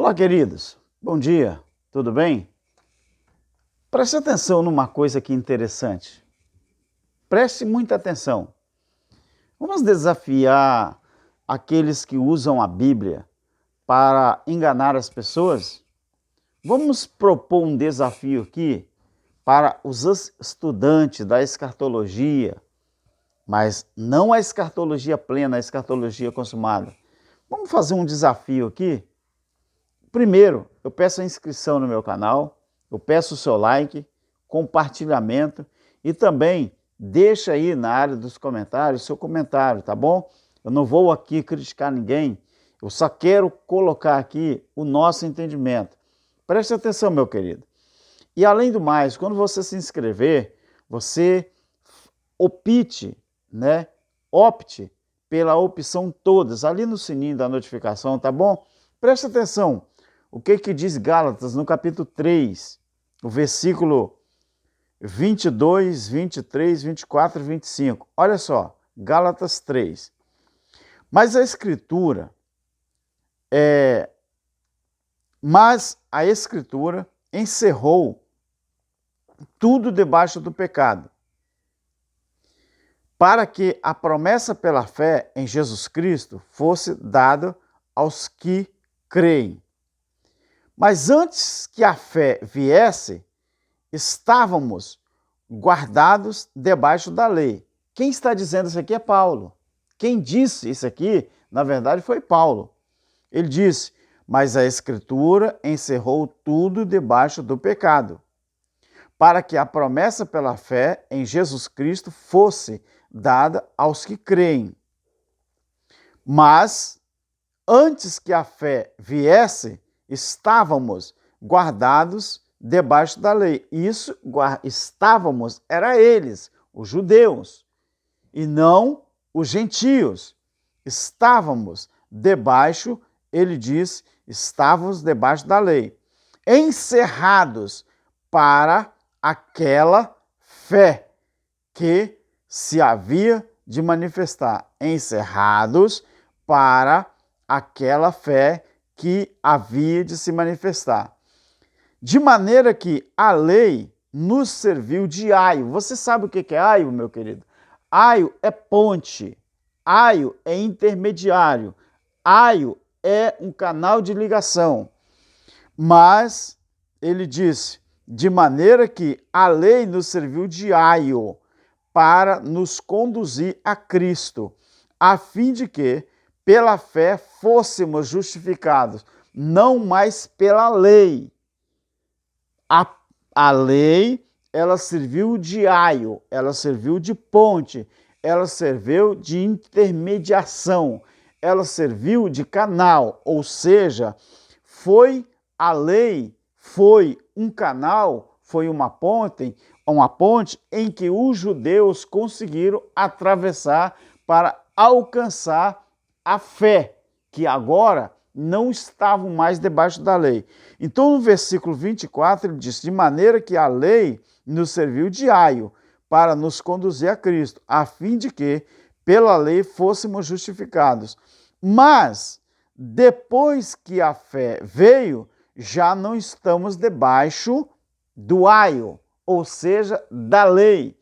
Olá, queridos. Bom dia. Tudo bem? Preste atenção numa coisa aqui interessante. Preste muita atenção. Vamos desafiar aqueles que usam a Bíblia para enganar as pessoas? Vamos propor um desafio aqui para os estudantes da escatologia, mas não a escatologia plena, a escatologia consumada. Vamos fazer um desafio aqui? Primeiro, eu peço a inscrição no meu canal, eu peço o seu like, compartilhamento e também deixa aí na área dos comentários seu comentário, tá bom? Eu não vou aqui criticar ninguém, eu só quero colocar aqui o nosso entendimento. Preste atenção, meu querido. E além do mais, quando você se inscrever, você opte pela opção todas, ali no sininho da notificação, tá bom? Preste atenção. O que diz Gálatas no capítulo 3, o versículo 22, 23, 24 e 25. Olha só, Gálatas 3. Mas a Escritura encerrou tudo debaixo do pecado, para que a promessa pela fé em Jesus Cristo fosse dada aos que creem. Mas antes que a fé viesse, estávamos guardados debaixo da lei. Quem está dizendo isso aqui é Paulo. Quem disse isso aqui, na verdade, foi Paulo. Ele disse, mas a Escritura encerrou tudo debaixo do pecado, para que a promessa pela fé em Jesus Cristo fosse dada aos que creem. Mas, antes que a fé viesse, estávamos guardados debaixo da lei. Isso, estávamos, era eles, os judeus, e não os gentios. Estávamos debaixo, ele diz, estávamos debaixo da lei, encerrados para aquela fé que se havia de manifestar. Encerrados para aquela fé que havia de se manifestar. De maneira que a lei nos serviu de aio. Você sabe o que é aio, meu querido? Aio é ponte, aio é intermediário, aio é um canal de ligação. Mas, ele disse, de maneira que a lei nos serviu de aio para nos conduzir a Cristo, a fim de que, pela fé, fôssemos justificados, não mais pela lei. A lei, ela serviu de aio, ela serviu de ponte, ela serviu de intermediação, ela serviu de canal, ou seja, a lei foi um canal, foi uma ponte em que os judeus conseguiram atravessar para alcançar a fé, que agora não estavam mais debaixo da lei. Então, no versículo 24, ele diz, de maneira que a lei nos serviu de aio para nos conduzir a Cristo, a fim de que, pela lei, fôssemos justificados. Mas, depois que a fé veio, já não estamos debaixo do aio, ou seja, da lei.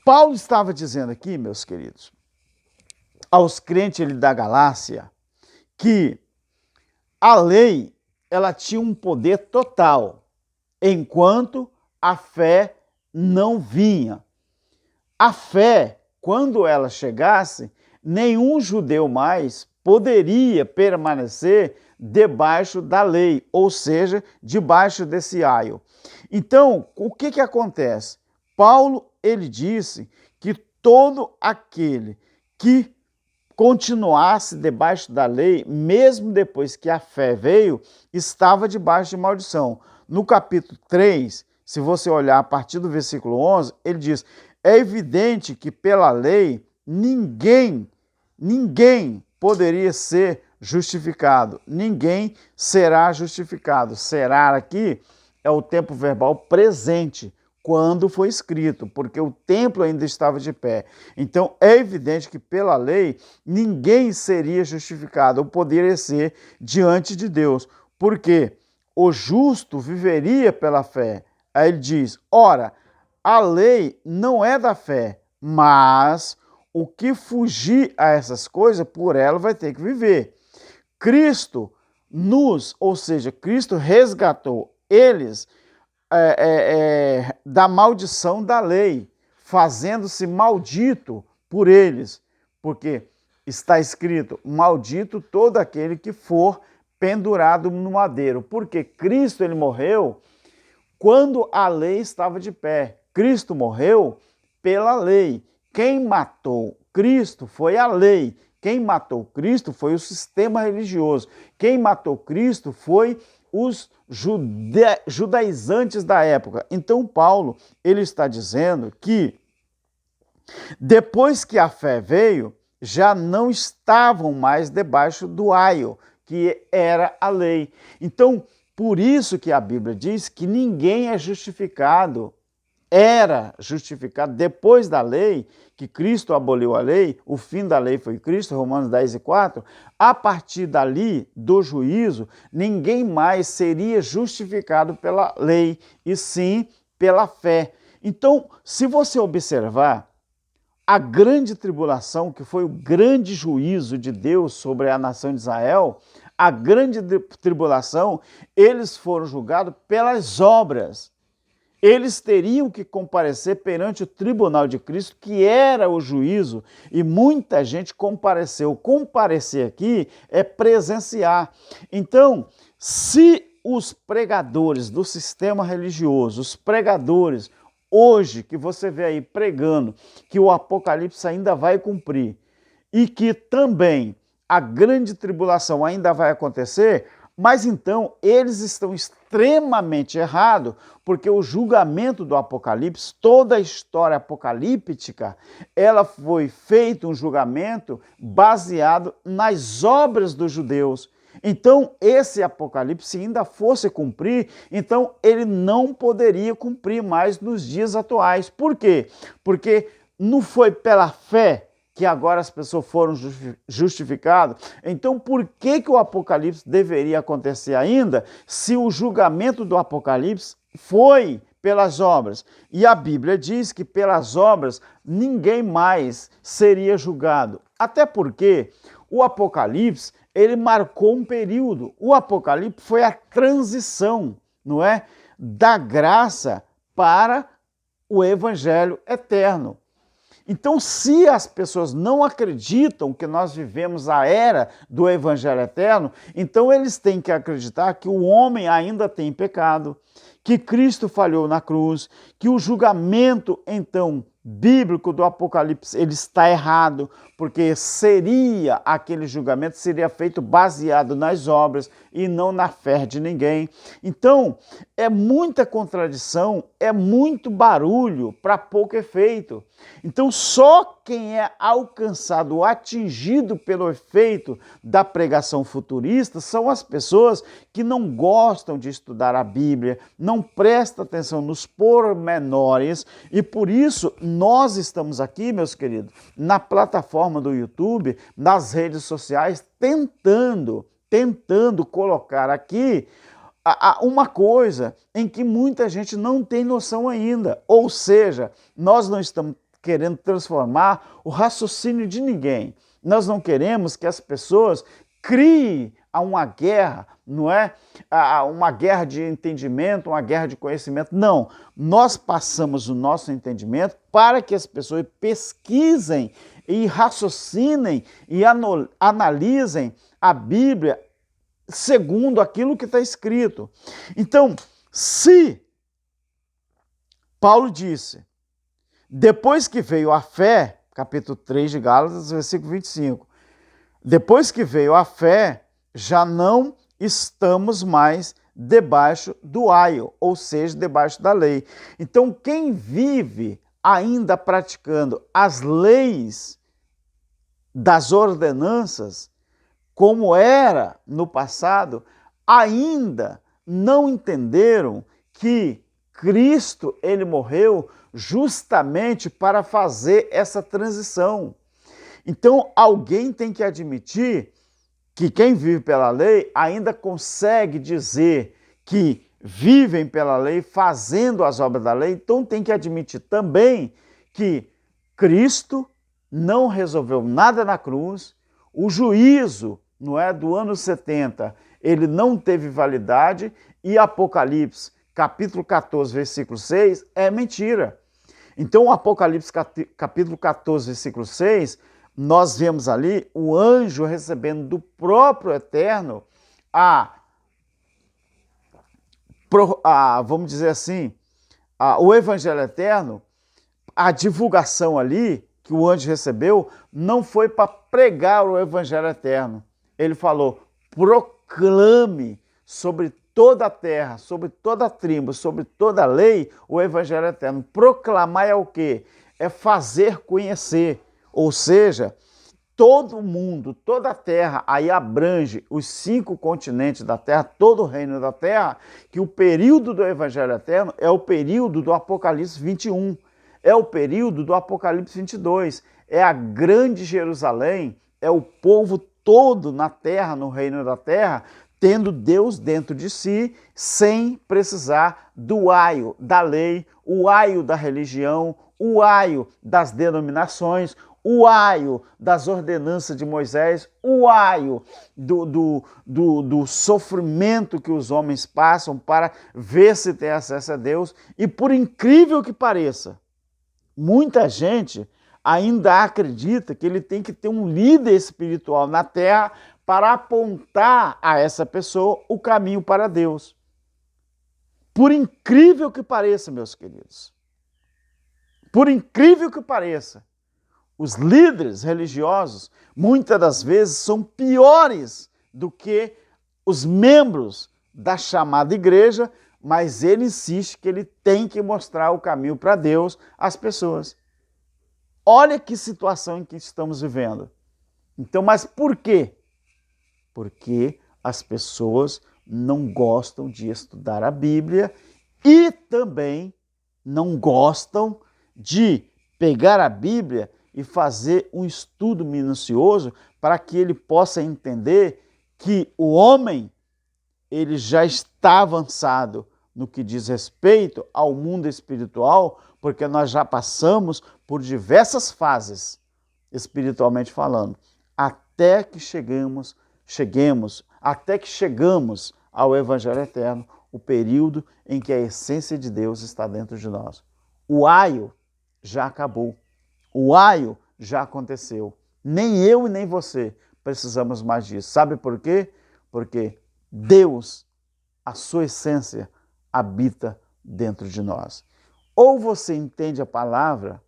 Paulo estava dizendo aqui, meus queridos, aos crentes da Galácia, que a lei ela tinha um poder total, enquanto a fé não vinha. A fé, quando ela chegasse, nenhum judeu mais poderia permanecer debaixo da lei, ou seja, debaixo desse aio. Então, o que acontece? Paulo, ele disse que todo aquele que continuasse debaixo da lei, mesmo depois que a fé veio, estava debaixo de maldição. No capítulo 3, se você olhar a partir do versículo 11, ele diz, é evidente que pela lei ninguém poderia ser justificado. Ninguém será justificado. Será aqui é o tempo verbal presente, quando foi escrito, porque o templo ainda estava de pé. Então é evidente que pela lei ninguém seria justificado ou poderia ser diante de Deus, porque o justo viveria pela fé. Aí ele diz: ora, a lei não é da fé, mas o que fugir a essas coisas, por ela vai ter que viver. Cristo ou seja, Cristo resgatou eles da maldição da lei, fazendo-se maldito por eles, porque está escrito: maldito todo aquele que for pendurado no madeiro, porque Cristo ele morreu quando a lei estava de pé. Cristo morreu pela lei. Quem matou Cristo foi a lei. Quem matou Cristo foi o sistema religioso. Quem matou Cristo foi os judaizantes da época. Então Paulo ele está dizendo que depois que a fé veio, já não estavam mais debaixo do aio, que era a lei. Então, por isso que a Bíblia diz que ninguém é justificado, era justificado depois da lei, que Cristo aboliu a lei, o fim da lei foi Cristo, Romanos 10:4, a partir dali, do juízo, ninguém mais seria justificado pela lei, e sim pela fé. Então, se você observar, a grande tribulação, que foi o grande juízo de Deus sobre a nação de Israel, a grande tribulação, eles foram julgados pelas obras. Eles teriam que comparecer perante o tribunal de Cristo, que era o juízo, e muita gente compareceu. Comparecer aqui é presenciar. Então, se os pregadores do sistema religioso, os pregadores hoje que você vê aí pregando que o Apocalipse ainda vai cumprir e que também a grande tribulação ainda vai acontecer, mas então eles estão extremamente errados, porque o julgamento do Apocalipse, toda a história apocalíptica, ela foi feita um julgamento baseado nas obras dos judeus. Então, esse Apocalipse, se ainda fosse cumprir, então ele não poderia cumprir mais nos dias atuais. Por quê? Porque não foi pela fé que agora as pessoas foram justificadas. Então, por que o Apocalipse deveria acontecer ainda, se o julgamento do Apocalipse foi pelas obras? E a Bíblia diz que pelas obras ninguém mais seria julgado. Até porque o Apocalipse, ele marcou um período. O Apocalipse foi a transição, não é? Da graça para o evangelho eterno. Então, se as pessoas não acreditam que nós vivemos a era do evangelho eterno, então eles têm que acreditar que o homem ainda tem pecado, que Cristo falhou na cruz, que o julgamento, então, bíblico do Apocalipse, ele está errado, porque aquele julgamento seria feito baseado nas obras e não na fé de ninguém. Então, é muita contradição, é muito barulho para pouco efeito. Então, só quem é alcançado, atingido pelo efeito da pregação futurista são as pessoas que não gostam de estudar a Bíblia, não prestam atenção nos pormenores, e por isso nós estamos aqui, meus queridos, na plataforma do YouTube, nas redes sociais, tentando colocar aqui uma coisa em que muita gente não tem noção ainda. Ou seja, nós não estamos querendo transformar o raciocínio de ninguém. Nós não queremos que as pessoas criem uma guerra, não é? Uma guerra de entendimento, uma guerra de conhecimento. Não, nós passamos o nosso entendimento para que as pessoas pesquisem e raciocinem e analisem a Bíblia segundo aquilo que está escrito. Então, se Paulo disse, depois que veio a fé, capítulo 3 de Gálatas, versículo 25, depois que veio a fé, já não estamos mais debaixo do aio, ou seja, debaixo da lei. Então, quem vive ainda praticando as leis das ordenanças, como era no passado, ainda não entenderam que Cristo, ele morreu justamente para fazer essa transição. Então, alguém tem que admitir que quem vive pela lei ainda consegue dizer que vivem pela lei, fazendo as obras da lei, então tem que admitir também que Cristo não resolveu nada na cruz, o juízo, não é, do ano 70, ele não teve validade, e Apocalipse, capítulo 14, versículo 6, é mentira. Então, o Apocalipse, capítulo 14, versículo 6, nós vemos ali o anjo recebendo do próprio Eterno vamos dizer assim, o Evangelho Eterno. A divulgação ali que o anjo recebeu não foi para pregar o Evangelho Eterno. Ele falou: proclame sobre toda a terra, sobre toda a tribo, sobre toda a lei, o Evangelho Eterno. Proclamar é o quê? É fazer conhecer. Ou seja, todo mundo, toda a terra, aí abrange os 5 continentes da terra, todo o reino da terra, que o período do Evangelho Eterno é o período do Apocalipse 21. É o período do Apocalipse 22, é a grande Jerusalém, é o povo todo na terra, no reino da terra, tendo Deus dentro de si, sem precisar do aio da lei, o aio da religião, o aio das denominações, o aio das ordenanças de Moisés, o aio do sofrimento que os homens passam para ver se tem acesso a Deus. E por incrível que pareça, muita gente ainda acredita que ele tem que ter um líder espiritual na terra para apontar a essa pessoa o caminho para Deus. Por incrível que pareça, meus queridos, por incrível que pareça, os líderes religiosos muitas das vezes são piores do que os membros da chamada igreja, mas ele insiste que ele tem que mostrar o caminho para Deus às pessoas. Olha que situação em que estamos vivendo. Então, mas por quê? Porque as pessoas não gostam de estudar a Bíblia e também não gostam de pegar a Bíblia e fazer um estudo minucioso para que ele possa entender que o homem ele já está avançado no que diz respeito ao mundo espiritual, porque nós já passamos por diversas fases, espiritualmente falando, até que chegamos ao Evangelho Eterno, o período em que a essência de Deus está dentro de nós. O aio já acabou, o aio já aconteceu. Nem eu e nem você precisamos mais disso. Sabe por quê? Porque Deus, a sua essência, habita dentro de nós. Ou você entende a palavra,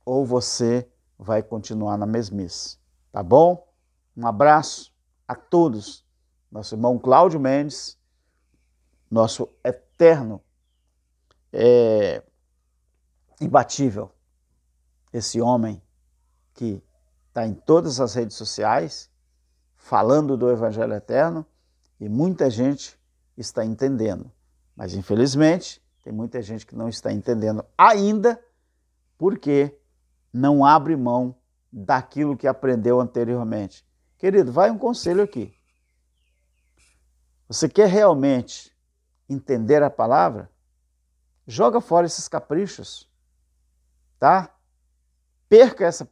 ou você vai continuar na mesmice. Tá bom? Um abraço a todos. Nosso irmão Cláudio Mendes, nosso eterno, imbatível, esse homem que está em todas as redes sociais, falando do Evangelho Eterno, e muita gente está entendendo. Mas, infelizmente, tem muita gente que não está entendendo ainda, porque não abre mão daquilo que aprendeu anteriormente. Querido, vai um conselho aqui. Você quer realmente entender a palavra? Joga fora esses caprichos, tá? Perca essa